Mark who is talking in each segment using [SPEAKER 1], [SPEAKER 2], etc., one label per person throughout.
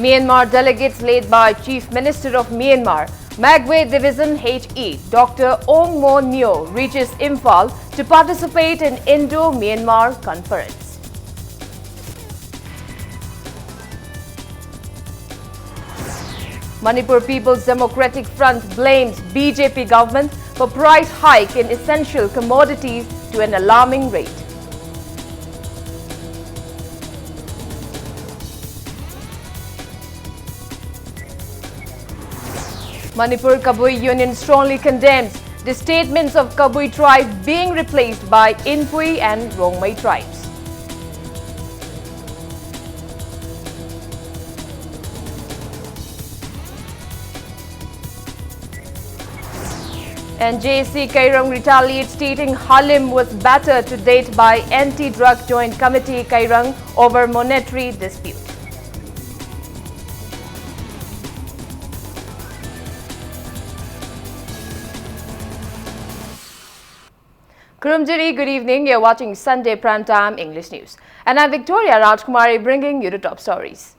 [SPEAKER 1] Myanmar delegates led by Chief Minister of Myanmar, Magwe Division HE, Dr. Ong Mo Neo reaches Imphal to participate in Indo-Myanmar conference. Manipur People's Democratic Front blames BJP government for price hike in essential commodities to an alarming rate. Manipur Kabui Union strongly condemns the statements of Kabui tribe being replaced by Inpui and Rongmei tribes. And JC Kairong retaliates, stating Halim was battered to date by Anti-Drug Joint Committee Kairong over monetary dispute. Kurumjiri, good evening. You're watching Sunday Primetime English News. And I'm Victoria Rajkumari bringing you the top stories.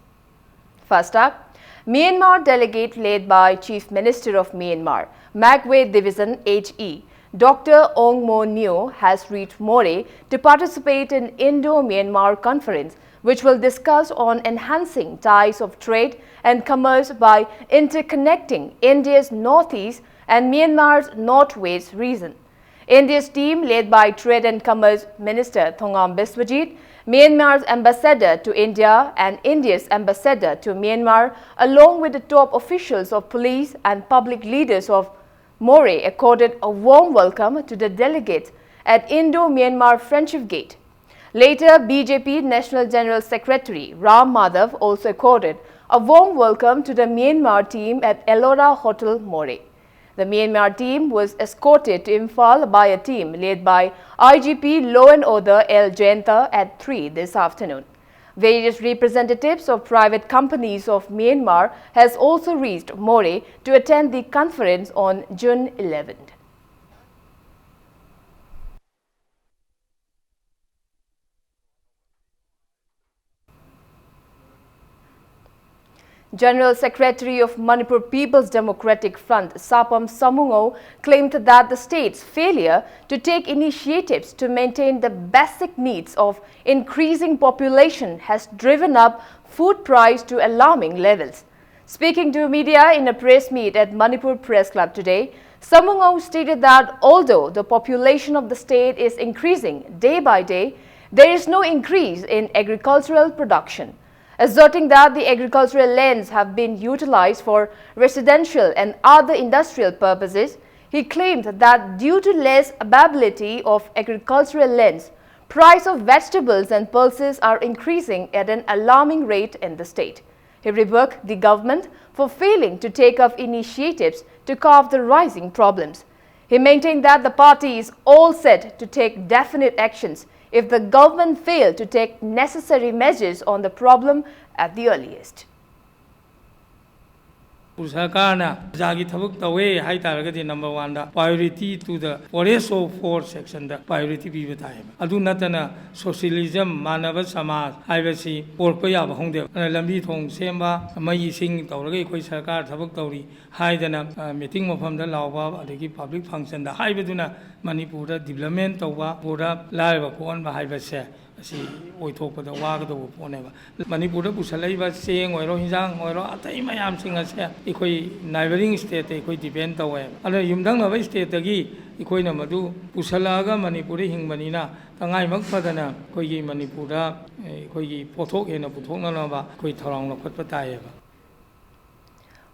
[SPEAKER 1] First up, Myanmar delegate led by Chief Minister of Myanmar, Magwe Division HE, Dr. Ong Mo Neo has reached More to participate in Indo-Myanmar conference, which will discuss on enhancing ties of trade and commerce by interconnecting India's northeast and Myanmar's northwest region. India's team, led by Trade and Commerce Minister Thongam Biswajit, Myanmar's ambassador to India and India's ambassador to Myanmar, along with the top officials of police and public leaders of More, accorded a warm welcome to the delegates at Indo-Myanmar Friendship Gate. Later, BJP National General Secretary Ram Madhav also accorded a warm welcome to the Myanmar team at Ellora Hotel, More. The Myanmar team was escorted to Imphal by a team led by IGP Law and Order L. Jayanta at 3 this afternoon. Various representatives of private companies of Myanmar has also reached More to attend the conference on June 11th. General Secretary of Manipur People's Democratic Front, Sapam Samungo, claimed that the state's failure to take initiatives to maintain the basic needs of increasing population has driven up food price to alarming levels. Speaking to media in a press meet at Manipur Press Club today, Samungo stated that although the population of the state is increasing day by day, there is no increase in agricultural production. Asserting that the agricultural lands have been utilized for residential and other industrial purposes, he claimed that due to less availability of agricultural lands, price of vegetables and pulses are increasing at an alarming rate in the state. He rebuked the government for failing to take up initiatives to curb the rising problems. He maintained that the party is all set to take definite actions if the government failed to take necessary measures on the problem at the earliest.
[SPEAKER 2] Usakana Jagi Tabuk away high target number 1 priority to the Foreso 4 section the priority be time. Adu Natana socialism manava samas Ivasi Porpoya Honde Lambi Tong Semba Mai Sing Tauri Koisaka Tabuk Tauri high than meeting from the Lava the public function the high Beduna Manipura development over Pura Live upon Bahibase. Si oithokpa da wagado poneba Manipur da pusalaiba seng oiro hinjang oiro atai mayam singa se ikoi neighboring state ikoi depend tawe ala yumdang na state gi ikoi na madu pusalaga Manipuri hingmanina tangai mak phadana koi gi Manipura koi gi pothok ena puthokna na ba koi tharang na khatpa taieba.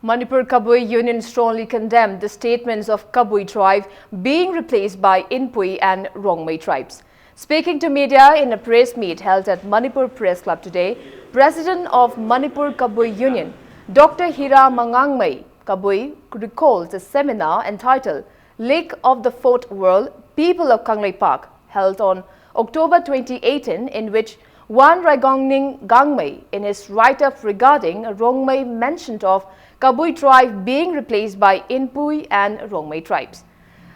[SPEAKER 1] Manipur Kabui Union strongly condemned the statements of Kabui tribe being replaced by Inpui and Rongmei tribes. Speaking to media in a press meet held at Manipur Press Club today, President of Manipur Kabui Union, Dr. Hira Mangangmei Kabui, recalls a seminar entitled Lake of the Fourth World, People of Kanglei Park, held on October 2018, in which Wan Raigongning Gangmei, in his write-up regarding Rongmei, mentioned of Kabui tribe being replaced by Inpui and Rongmei tribes.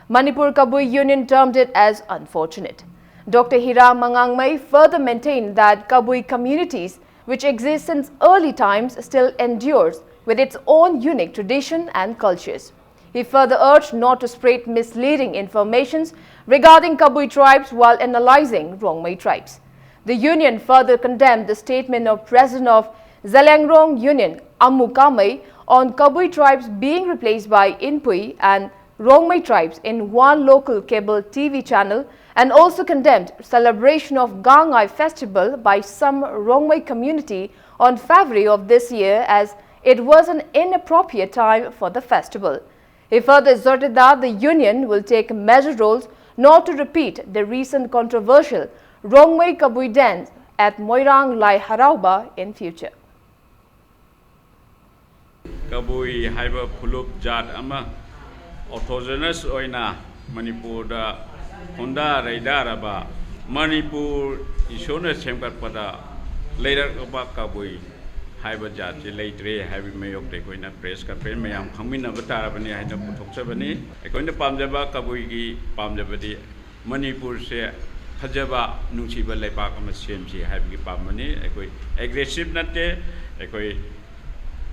[SPEAKER 1] Manipur Kabui Union termed it as unfortunate. Dr. Hira Mangangmei further maintained that Kabui communities which exists since early times, still endures with its own unique tradition and cultures. He further urged not to spread misleading informations regarding Kabui tribes while analyzing Rongmei tribes. The union further condemned the statement of President of Zaliangrong Union, Ammu Kamei, on Kabui tribes being replaced by Inpui and Rongmei tribes in one local cable TV channel, and also condemned celebration of Gangai festival by some Rongmei community on February of this year as it was an inappropriate time for the festival. He further asserted that the union will take measured roles not to repeat the recent controversial Rongmei Kabui dance at Moirang Lai Harauba in future.
[SPEAKER 3] Kabui haiba pulup jat ama autogenous oina Manipur da Honda Raidaraba Manipur isona semkat pada later aba Kabui haiba jat laitre haibi mayok te koina press ka pen mayam khangmin avatara bani haina puthok bani koina pamjaba Kabui gi pamjabadi Manipur se khajaba nungsiba laipak ama semji haibi pamani ekoi aggressive natte ekoi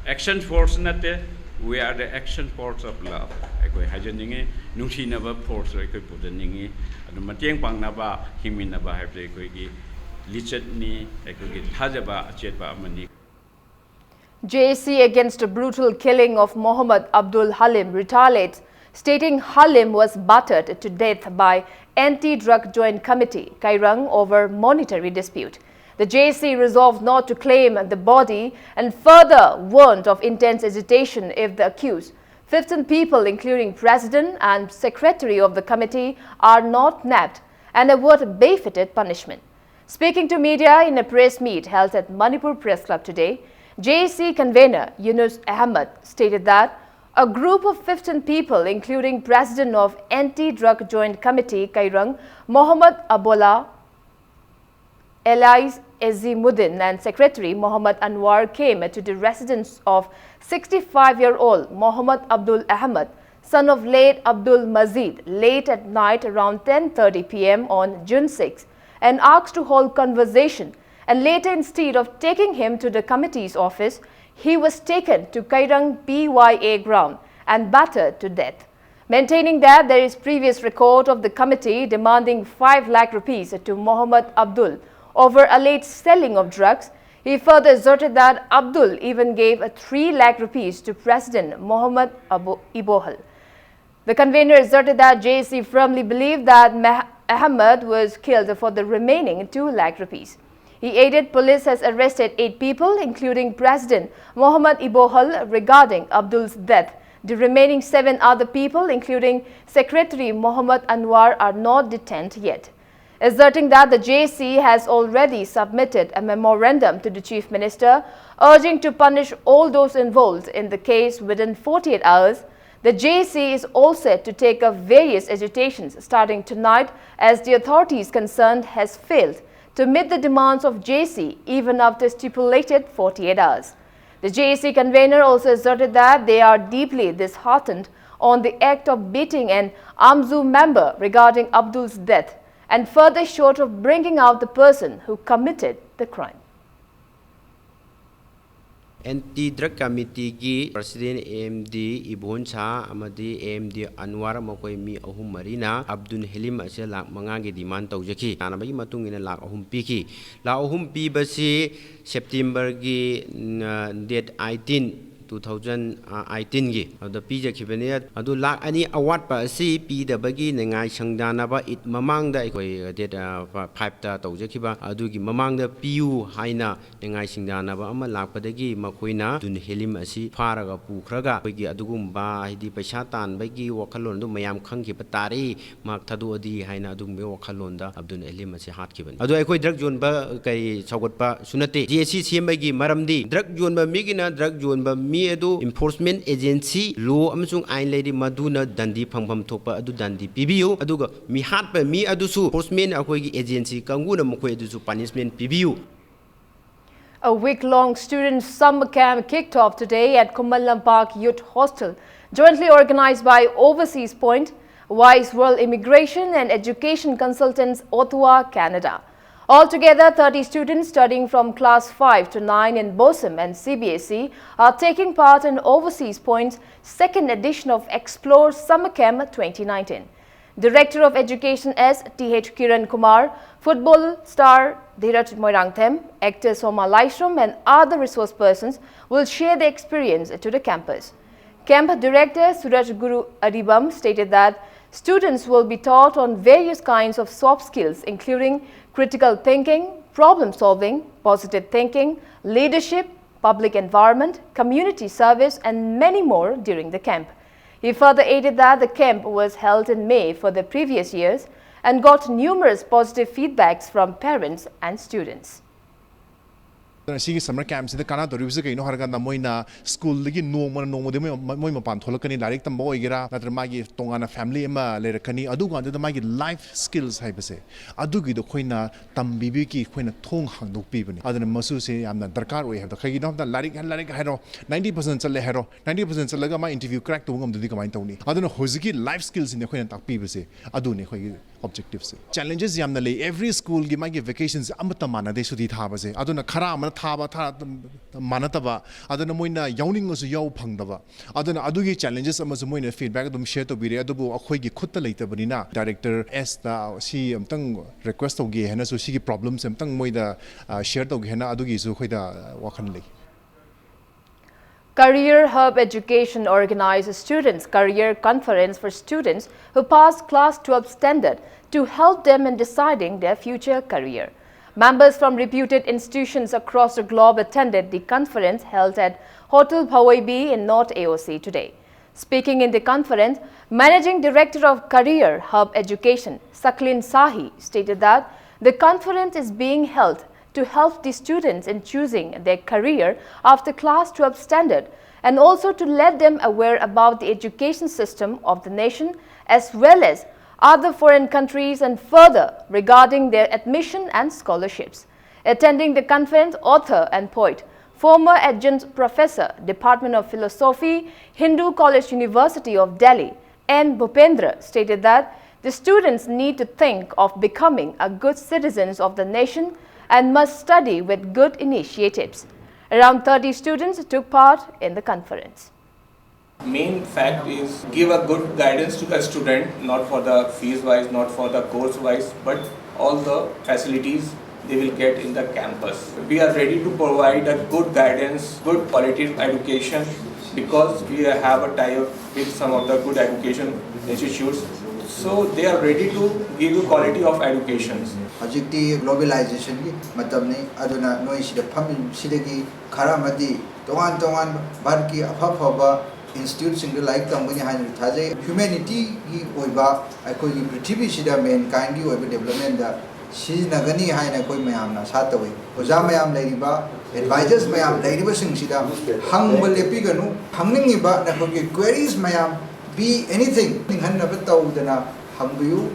[SPEAKER 3] action force natte, we are the action force of love. Ekoi hajaningi nungsi naba force ekoi pujaningi adu matiang pang naba himin naba haipre ekoi gi lichet ni ekoi gi thajaba achetba amani.
[SPEAKER 1] JAC against a brutal killing of Muhammad Abdul Halim retaliates, stating Halim was battered to death by Anti-Drug Joint Committee, Kairang, over monetary dispute. The JAC resolved not to claim the body and further warned of intense agitation if the accused, 15 people including President and Secretary of the committee, are not nabbed and award befitted punishment. Speaking to media in a press meet held at Manipur Press Club today, JAC convener Yunus Ahmed stated that a group of 15 people including President of Anti-Drug Joint Committee, Kairang, Muhammad Abola, Elias Ezimuddin and Secretary Muhammad Anwar came to the residence of 65-year-old Muhammad Abdul Ahmed, son of late Abdul Mazid, late at night around 10:30 p.m. on June 6 and asked to hold conversation, and later instead of taking him to the committee's office, he was taken to Kairang PYA ground and battered to death. Maintaining that there is previous record of the committee demanding 5 lakh rupees to Muhammad Abdul over alleged selling of drugs, he further asserted that Abdul even gave 3 lakh rupees to President Muhammad Ibohal. The convener asserted that JAC firmly believed that Ahmed was killed for the remaining 2 lakh rupees. He added police has arrested 8 people, including President Muhammad Ibohal, regarding Abdul's death. The remaining 7 other people, including Secretary Muhammad Anwar, are not detained yet. Asserting that the JAC has already submitted a memorandum to the Chief Minister urging to punish all those involved in the case within 48 hours, the JAC is all set to take up various agitations starting tonight as the authorities concerned has failed to meet the demands of JAC even after stipulated 48 hours. The JAC convener also asserted that they are deeply disheartened on the act of beating an AMZU member regarding Abdul's death, and further short of bringing out the person who committed the crime.
[SPEAKER 4] Anti-Drug Committee ki President AMD Ibon Cha amadi AMD Anwar makoi mi ahum marina Abdul Halim ase lak manga gi demand taujaki anabagi matung ina lak ahum piki la ahum pi basi September gi date 18 2018 gi adu pija khibane adu lak ani award pa si pi da bagi nengai sangdana ba it mamang da koi date 5 ta taujaki ba adu gi mamang da piu haina nengai singdana ba ama lak padagi makoina dun helim asi faraga pukhraga bagi adugum ba hidi paisa tan bagi wakhalon du mayam khangki patari mak thadu adi haina adum be wakhalon da Abdul Halim asi hat kiban adu ekoi drug zone ba kai chagot pa sunate GSC sembagi maramdi drug zone ba migina drug zone ba mi adu enforcement agency law amsung ain lady maduna dandi phangpham thokpa adu dandi pibiu aduga mi hat pa mi adu su enforcement akoi gi agency kanguna mokoi adu su punishment pibiu.
[SPEAKER 1] A week-long student summer camp kicked off today at Kumalam Park Youth Hostel, jointly organized by Overseas Point, Wise World Immigration and Education Consultants, Ottawa, Canada. Altogether, 30 students studying from class 5 to 9 in BOSIM and CBSE are taking part in Overseas Point's second edition of Explore Summer Camp 2019. Director of Education S. T.H. Kiran Kumar, football star Dheeraj Moirangthem, actor Soma Laishram and other resource persons will share their experience to the campus. Camp Director Suraj Guru Adibam stated that students will be taught on various kinds of soft skills including critical thinking, problem solving, positive thinking, leadership, public environment, community service and many more during the camp. He further added that the camp was held in May for the previous years and got numerous positive feedbacks from parents and students.
[SPEAKER 5] Sigi summer camps the kana doribse kaino harga na moina school ligi no de moi mapan tholakani direct tam boy gira natra magi tongana family ma lerakani adu ga da magi life skills haibase adu gi do khoina tambibi ki khoina thong hangdok pi bani adana masu se amna darkar oi have the khagi no da larik hero 90% challe hero 90% challaga ma interview crack to ngam dudi kamai tawni adana hoziki life skills in khoina tak pi base adu ne khoi objectives challenges yamna le every school gi magi vacations amata mana de sudi tha base aduna khara amana thaba tha manataba adana moina yawning asu yaw phangdaba adana adugi challenges amasu moina feedback dum share to bire adubu akhoi gi khutta leitabani na director S da si amtang request to gi hena so si gi problems amtang moida share to gi hena adugi su khoida wakhan lei.
[SPEAKER 1] Career Hub Education organized a students' career conference for students who passed class 12 standard to help them in deciding their future career. Members from reputed institutions across the globe attended the conference held at Hotel Bhawai B in North AOC today. Speaking in the conference, Managing Director of Career Hub Education, Saklin Sahi, stated that the conference is being held to help the students in choosing their career after class 12 standard and also to let them aware about the education system of the nation as well as other foreign countries and further regarding their admission and scholarships. Attending the conference, author and poet, former adjunct professor, Department of Philosophy, Hindu College University of Delhi, N. Bhupendra stated that the students need to think of becoming a good citizens of the nation and must study with good initiatives. Around 30 students took part in the conference.
[SPEAKER 6] Main fact is give a good guidance to the student, not for the fees wise, not for the course wise, but all the facilities they will get in the campus. We are ready to provide a good guidance, good quality education because we have a tie-up with some of the good education institutes. So they are ready to give you quality of education.
[SPEAKER 7] Hajikti globalization ki matam ne aduna noi sida pham sidagi khara madi tongan bar ki apha institute sing like tambani han thajai humanity gi oiba akoi gi prithvi sida main kind gi oiba development da siznagani haina koi mayam na satawai oja mayam leiriba advisors mayam leiriba sing sida hang lepi ganu hangning ba na ko queries mayam be anything hanna batawdana hangbiu.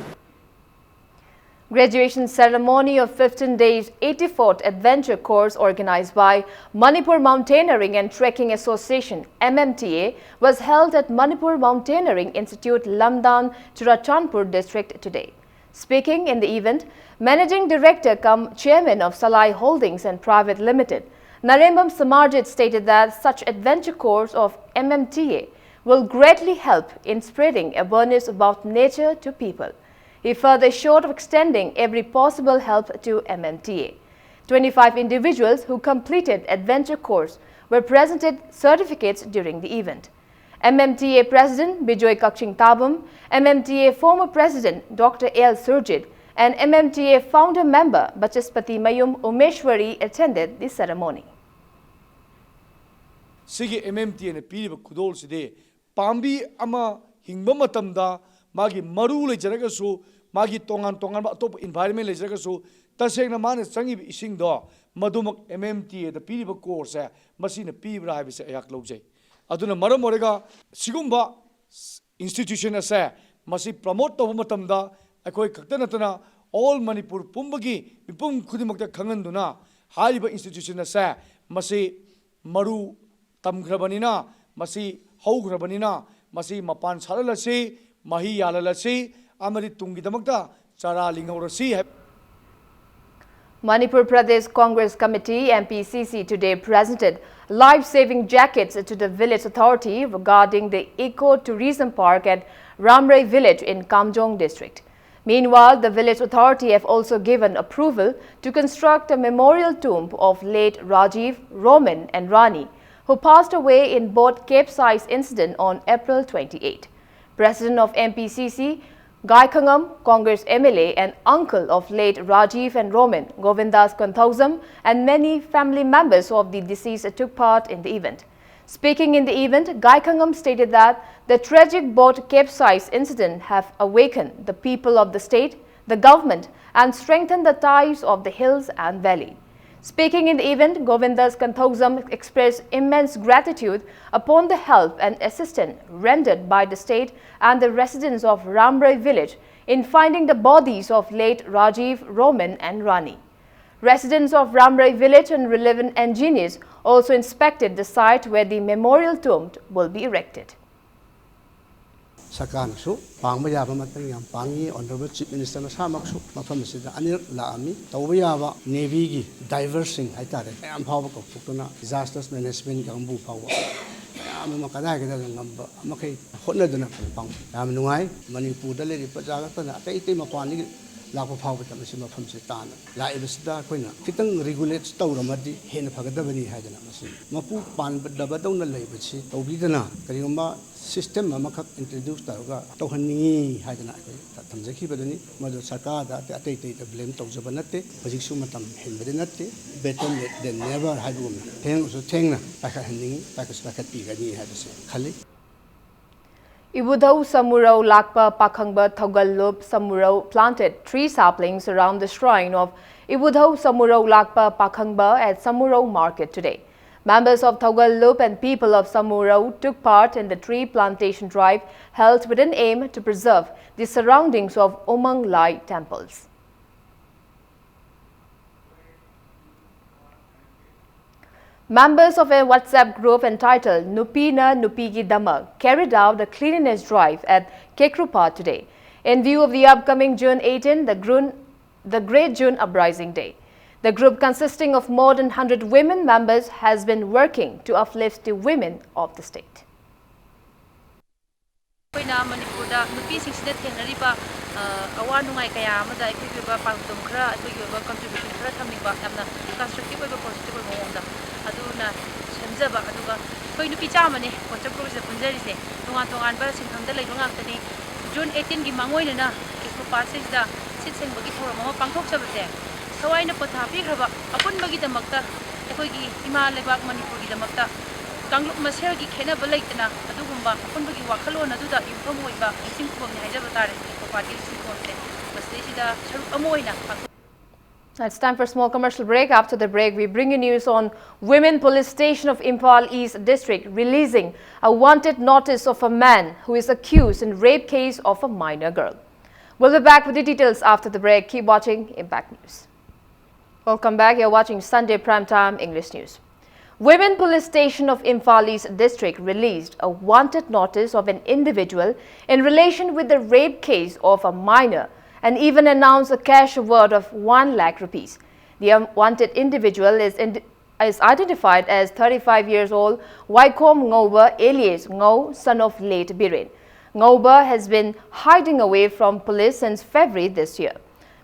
[SPEAKER 1] Graduation ceremony of 15 days 84th adventure course organized by Manipur Mountaineering and Trekking Association MMTA was held at Manipur Mountaineering Institute, Lamdan, Churachandpur district today. Speaking in the event, Managing Director cum Chairman of Salai Holdings and Private Limited, Narembam Samarjit stated that such adventure course of MMTA will greatly help in spreading awareness about nature to people. He further assured of extending every possible help to MMTA. 25 individuals who completed adventure course were presented certificates during the event. MMTA President Bijoy Kakching Tabam, MMTA former President Dr. L. Surjit, and MMTA founder member Bachaspati Mayum Umeshwari attended the ceremony.
[SPEAKER 8] Sigi MMTA ne piriba kudol side pambi ama hingba matamda magi maru le jaragasu magi tongan ba top environment le jaragasu tasengna mane changi ising do madumak MMTA da piriba course masina pibra habise ayak lobjai aduna maram orega sigumba institution asa masi promote to matamda akoi kaktanatana all Manipur pumbagi mipum khudimakta khanganduna hariba institution asa masi maru tamgrabanina masi haugrabanina masi mapan saralasi mahi yalalasi amari tungidamakta chara lingaurasi.
[SPEAKER 1] Manipur Pradesh Congress Committee MPCC today presented life-saving jackets to the village authority regarding the eco-tourism park at Ramrai village in Kamjong district. Meanwhile, the village authority have also given approval to construct a memorial tomb of late Rajiv, Roman and Rani, who passed away in boat capsize incident on April 28. President of MPCC, Gai Khangam, Congress MLA and uncle of late Rajiv and Roman, Govindas Kanthausam, and many family members of the deceased took part in the event. Speaking in the event, Gai Khangam stated that the tragic boat capsize incident have awakened the people of the state, the government, and strengthened the ties of the hills and valley. Speaking in the event, Govindas Kanthausam expressed immense gratitude upon the help and assistance rendered by the state and the residents of Ramrai village in finding the bodies of late Rajiv, Roman and Rani. Residents of Ramrai village and relevant engineers also inspected the site where the memorial tomb will be erected.
[SPEAKER 9] Sakansu, Pangbayaba Matangam, Pangi, Honorable Chief Minister Samaksu, Mafamsida, Anir Lami, Tawayava, Navy, diversing, I thought it, I am power of Putuna, disasters management, Gambu power. I am a Makadaga number, Maki, Honda Pang, I am Nuai, Manipur, the lady Pajagatan, I take him upon it. Lapa power with the Missima from Sitan, La Evista Quina, Kitan regulates Tauramadi, Hen Pagadavani Hadana Massi, Mapu Pan, but Dabadona Labici, Obidana, Kariumba system, Mamaka introduced Taga, Tohani Hadana, Tanzaki Badani, Mother Sakada, the blame Tozabanate, Pazixumatam, Henbedinate, better than never had woman. Tang so Tangna, Pakahanding, Pakispakat Pigani had to say, Kali.
[SPEAKER 1] Ibudhau Samurau Lakpa Pakhangba Thogalup Samurau planted 3 saplings around the shrine of Ibudhau Samurau Lakpa Pakhangba at Samurau market today. Members of Thogalup and people of Samurau took part in the tree plantation drive held with an aim to preserve the surroundings of Umang Lai temples. Members of a WhatsApp group entitled Nupina Nupigi Dama carried out the cleanliness drive at Kekrupa today in view of the upcoming June 18, the Great June Uprising Day. The group, consisting of more than 100 women members, has been working to uplift the women of the state.
[SPEAKER 10] Manipurda nupisingsida thengnariba awa nungai kaya amada aikhuiba pangtum khara aikhuiba contribution khara thamniba yamna constructive oiba positive mawongda aduna semjaba aduga koi nupi chamane concept group se punjarise tongan tongan ba singhamda leiba ngaktani June 18 gi mangoina na kisu passes da sit sengbagi thora ma pangthok chabase sawaina pothapi khaba apunbagi damakta aikhoigi ima lebak manipur gi damakta Kanglup Masel gi khena balaitna adugumba apunbagi wakhalon aduda yumthom oiba singkhomni haijaba tare ko party singkhomse masisida sarup amoina.
[SPEAKER 1] It's time for a small commercial break. After the break, we bring you news on Women Police Station of Imphal East District releasing a wanted notice of a man who is accused in rape case of a minor girl. We'll be back with the details after the break. Keep watching Impact News. Welcome back. You're watching Sunday Primetime English News. Women Police Station of Imphal East District released a wanted notice of an individual in relation with the rape case of a minor and even announced a cash award of 1 lakh rupees. The wanted individual is identified as 35 years old Waikom Ngoba alias Ngo, son of late Biren. Ngoba has been hiding away from police since February this year.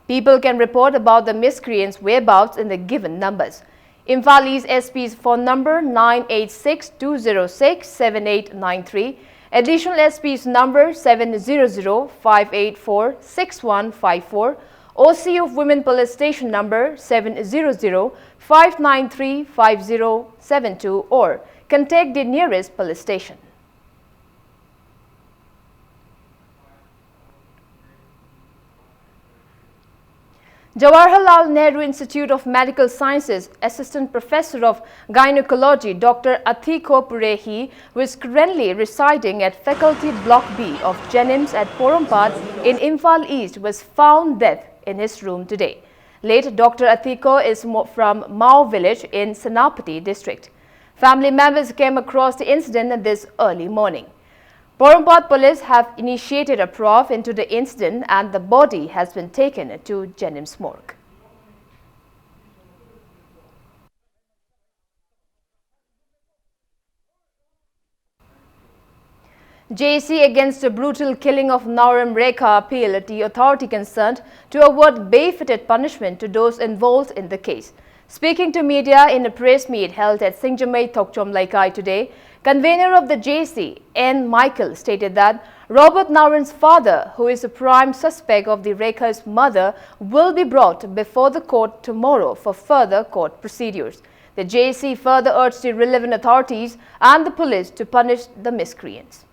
[SPEAKER 1] People can report about the miscreant's whereabouts in the given numbers. Imphal East SP's phone number 986-206-7893, additional SP's number 700-584-6154, OC of Women Police Station number 700-593-5072 or contact the nearest police station. Jawaharlal Nehru Institute of Medical Sciences Assistant Professor of Gynecology Dr. Athiko Purehi, who is currently residing at Faculty Block B of Jenims at Porompat in Imphal East, was found dead in his room today. Late Dr. Athiko is from Mao village in Senapati district. Family members came across the incident this early morning. Porompat police have initiated a probe into the incident and the body has been taken to Jenims morgue. JC against the brutal killing of Nauram Rekha appealed the authority concerned to award barefooted punishment to those involved in the case. Speaking to media in a press meet held at Singjamai Thokchom Laikai today, convener of the JC, N. Michael, stated that Robert Nauram's father, who is the prime suspect of the Rekha's murder, will be brought before the court tomorrow for further court procedures. The JC further urged the relevant authorities and the police to punish the miscreants.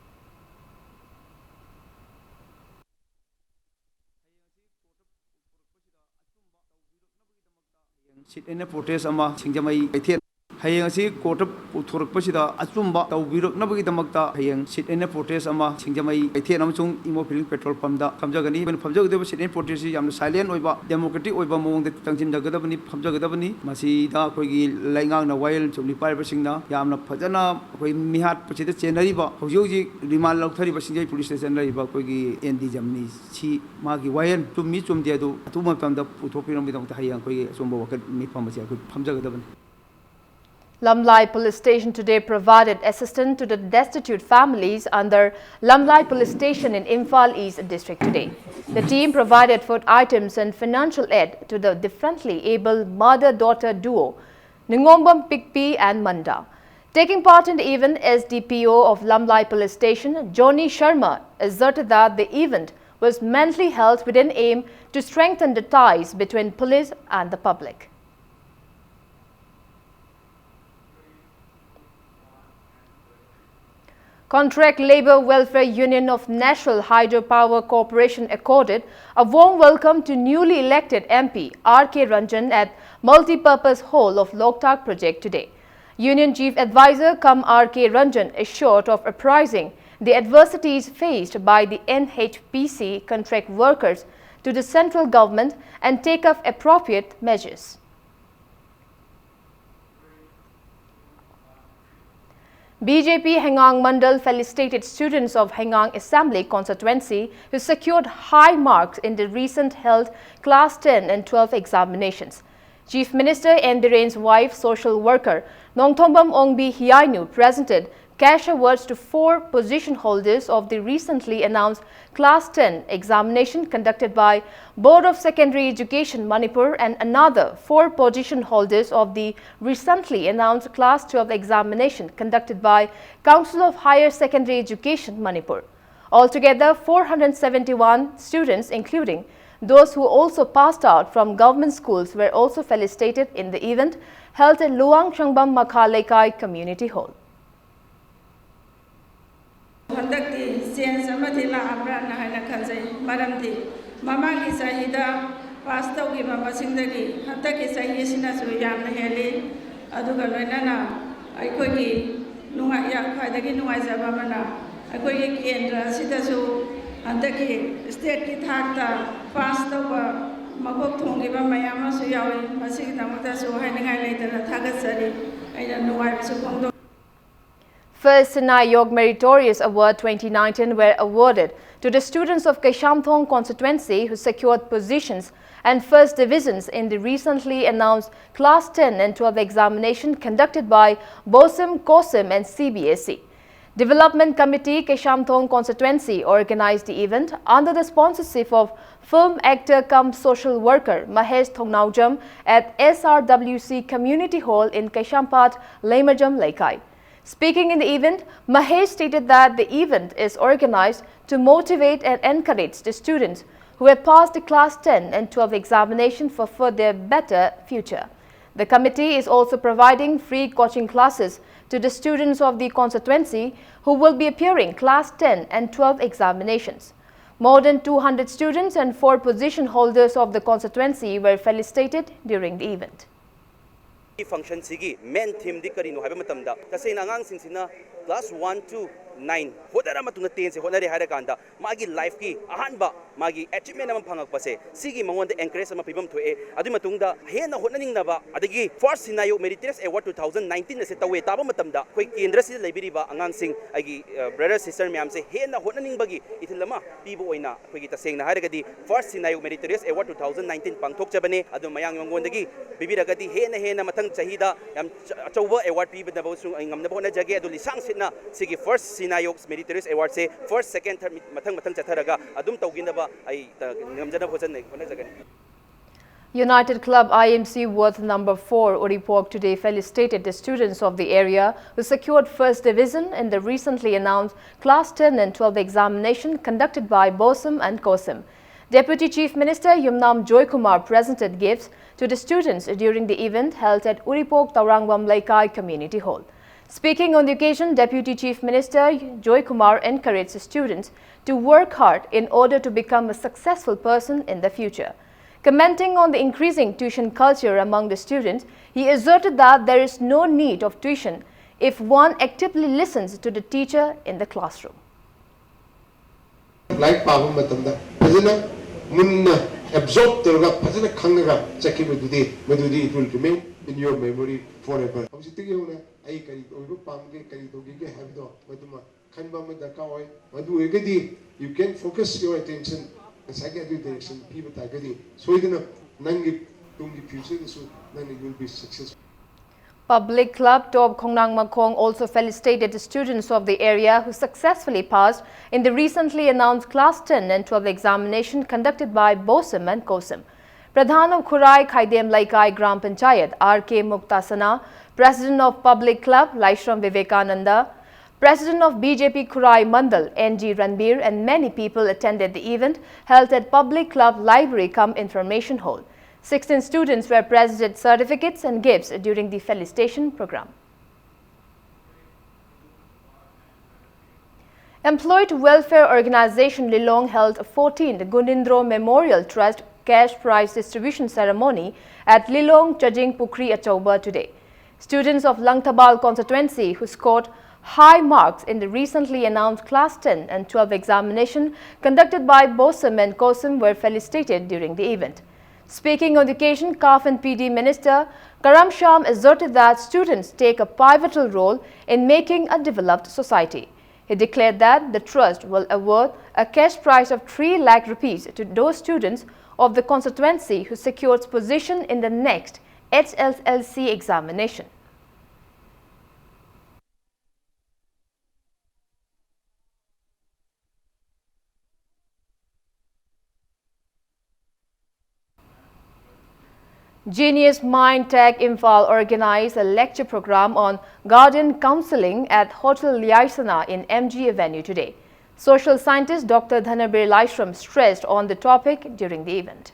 [SPEAKER 11] Sit in a protest ama Singjamai Ithian. Hayang si court of Uturpasida, Azumba, Taubirok Nabaki Damakta, Hayang sit in a protest ama Singjamai Ithian Amsung, Immobil petrol pumda, Kamjagani, when Pamjag sit in protest, I'm silent over democratic over among the Tanjin Jagadabani, Pamjagadabani, Masida, Kogi, Langang, a while to Nipai Singna, Yamna Pajana, Mihat, Pachita Chenariba, Hojoji, Rimal Lotari Basinja police station, Riba, Kogi, and the Jamni, Chi, Magi, Wayan, to meet from the Adu, to Makam, the Utopian with the Hayang, Sumbo, Mipamasia, Pamjagadaban.
[SPEAKER 1] Lamlai Police Station today provided assistance to the destitute families under Lamlai Police Station in Imphal East District today. The team provided food items and financial aid to the differently able mother-daughter duo, Ningombam Pikpi and Manda. Taking part in the event as DPO of Lamlai Police Station, Johnny Sharma asserted that the event was mentally held with an aim to strengthen the ties between police and the public. Contract Labour Welfare Union of National Hydropower Corporation accorded a warm welcome to newly elected MP R.K. Ranjan at Multipurpose Hall of Loktak project today. Union Chief Advisor cum R.K. Ranjan assured of apprising the adversities faced by the NHPC contract workers to the central government and take up appropriate measures. BJP Hengang Mandal felicitated students of Hengang Assembly constituency who secured high marks in the recent held Class 10 and 12 examinations. Chief Minister N. Biren's wife, social worker Nongthombam Ongbi Hiainu, presented cash awards to 4 position holders of the recently announced Class 10 examination conducted by Board of Secondary Education Manipur and another 4 position holders of the recently announced Class 12 examination conducted by Council of Higher Secondary Education Manipur. Altogether, 471 students, including those who also passed out from government schools, were also felicitated in the event held at Luang Changbam Makhalaikai Community Hall.
[SPEAKER 12] Handakti sense amati la abra na haina khanjai maramti mamagi sahida pastau gi mama singdagi handaki sahi sina su yamna heli aduga loinana aikoi gi nunga ya khaidagi nungai jaba mana aikoi gi kendra sida su handaki state ki thakta pastau ba magok thongi ba mayama su yawi masigi tamata su haingai leitana thagatsari aina nungai su khongdo.
[SPEAKER 1] First Sinai Yog Meritorious Award 2019 were awarded to the students of Keshamthong constituency who secured positions and first divisions in the recently announced Class 10 and 12 examination conducted by BOSIM, COSIM and CBSE. Development Committee Keshamthong constituency organized the event under the sponsorship of film actor cum social worker Mahesh Thongnaujam at SRWC Community Hall in Keshampat, Lemajam, Laikai. Speaking in the event, Mahesh stated that the event is organized to motivate and encourage the students who have passed the Class 10 and 12 examination for their better future. The committee is also providing free coaching classes to the students of the constituency who will be appearing Class 10 and 12 examinations. More than 200 students and 4 position holders of the constituency were felicitated during the event.
[SPEAKER 13] Function sigi main theme di kari no haba matamda tasena angang singsina class 1 to 9 hodara matuna 10 se honare hara kanda magi life ki ahanba magi achievement am phangak pase sigi mangonda encourage ama pibam thoe adu matungda hena honaning naba adagi first sinayo meritorious award 2019 se tawe taba matamda koi kendra si laibiriba angang sing agi brother sister myam se hena honaning bagi ithilama pibo oina koi gi taseng na haragadi first sinayo meritorious award 2019 pangthok chabane adu mayang mangondagi bibiragadi hena matang chahida yam achauba award pibna bawsung ngamna bona jage adu lisang sitna sigi first Vinayok's Meritorious Award se first, second, third matang chatharaga adum tawginaba ai ngamjana bhojan honajagani.
[SPEAKER 1] United Club IMC Worth number 4 Uripok today felicitated the students of the area who secured first division in the recently announced Class 10 and 12 examination conducted by BOSM and COSM. Deputy Chief Minister Yumnam Joy Kumar presented gifts to the students during the event held at Uripok Taurangwam Laikai Community Hall. Speaking on the occasion, Deputy Chief Minister Joy Kumar encouraged the students to work hard in order to become a successful person in the future. Commenting on the increasing tuition culture among the students, he asserted that there is no need of tuition if one actively listens to the teacher in the classroom.
[SPEAKER 14] Like Pabum Matamda, Pazana Munna absorbed the Pazana Kanga, Chaki Madudi, it will remain in your memory forever. I was thinking, I can Pamge, Karitogi, Habdo, Maduma, Kanbama Dakawai, Madu Egadi, you can focus your attention. People so you will be successful.
[SPEAKER 1] Public Club Top Khongnang Makong also felicitated the students of the area who successfully passed in the recently announced Class 10 and 12 examination conducted by BOSM and COSM. Pradhan of Khurai Khaidem Laikai Gram Panchayat R.K. Muktasana, President of Public Club Laishram Vivekananda, President of BJP Khurai Mandal N.G. Ranbir and many people attended the event held at Public Club Library cum Information Hall. 16 students were presented certificates and gifts during the felicitation program. Employed Welfare Organization Lilong held a 14th Gunindro Memorial Trust cash prize distribution ceremony at Lilong Chajing Pukri Achauba today. Students of Langtabal constituency who scored high marks in the recently announced Class 10 and 12 examination conducted by BOSM and COSM were felicitated during the event. Speaking on the occasion, CAF and PD Minister Karam Sham asserted that students take a pivotal role in making a developed society. He declared that the trust will award a cash prize of 3 lakh rupees to those students of the constituency who secures position in the next HSLC examination. Genius Mind Tech Imphal organized a lecture program on guardian counseling at Hotel Liaisana in MG Avenue today. Social scientist Dr. Dhanabir Laishram stressed on the topic during the event.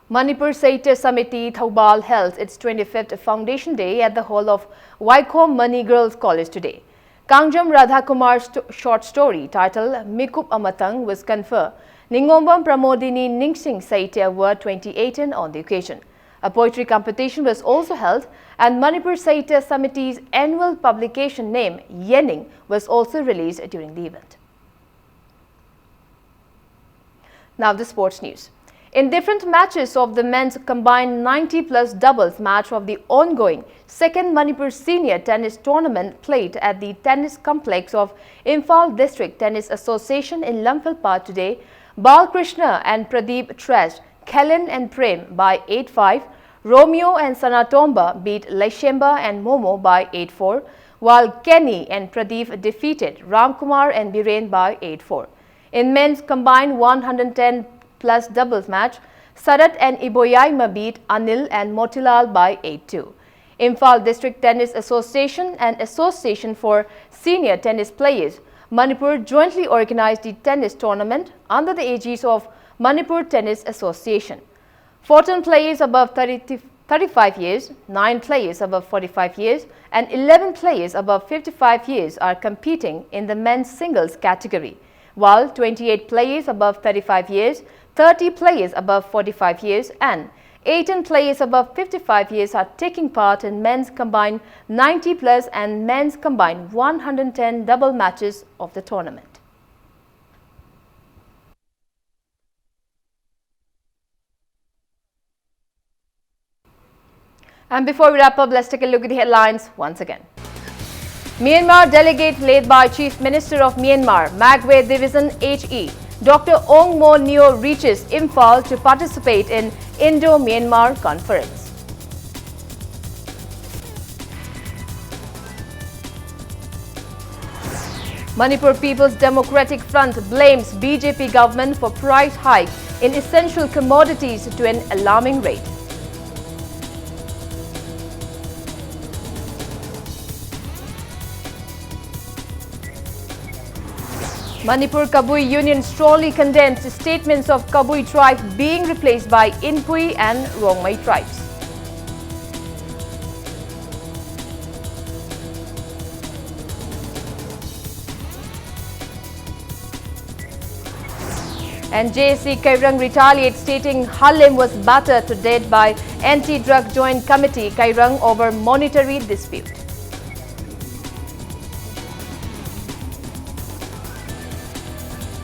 [SPEAKER 1] Manipur Sahitya Samiti Thoubal held its 25th Foundation Day at the hall of Wycombe Mani Girls College today. Kangjam Radhakumar's short story titled Mikup Amatang was conferred Ningombam Pramodini Ningsing Sahitya Award 2018 on the occasion. A poetry competition was also held and Manipur Sahitya Samiti's annual publication named Yening was also released during the event. Now the sports news. In different matches of the men's combined 90+ doubles match of the ongoing second Manipur Senior Tennis Tournament played at the tennis complex of Imphal District Tennis Association in Lamphilpa today, Balkrishna and Pradeep thrashed Kellen and Prem by 8-5, Romeo and Sanatomba beat Laishemba and Momo by 8-4, while Kenny and Pradeep defeated Ramkumar and Biren by 8-4. In men's combined 110+ doubles match, Sarat and Iboyaima beat Anil and Motilal by 8-2. Imphal District Tennis Association and Association for Senior Tennis Players, Manipur jointly organized the tennis tournament under the aegis of Manipur Tennis Association. 14 players above 35 years, 9 players above 45 years and 11 players above 55 years are competing in the men's singles category, while 28 players above 35 years, 30 players above 45 years and 18 players above 55 years are taking part in men's combined 90+ and men's combined 110 double matches of the tournament. And before we wrap up, let's take a look at the headlines once again. Myanmar delegate led by Chief Minister of Myanmar, Magwe Division HE, Dr. Ong Mo Neo reaches Imphal to participate in Indo-Myanmar Conference. Manipur People's Democratic Front blames BJP government for price hike in essential commodities to an alarming rate. Manipur Kabui Union strongly condemns statements of Kabui tribe being replaced by Inpui and Rongmei tribes. And JSC Kairang retaliates, stating Halim was battered to death by Anti-Drug Joint Committee Kairang over monetary dispute.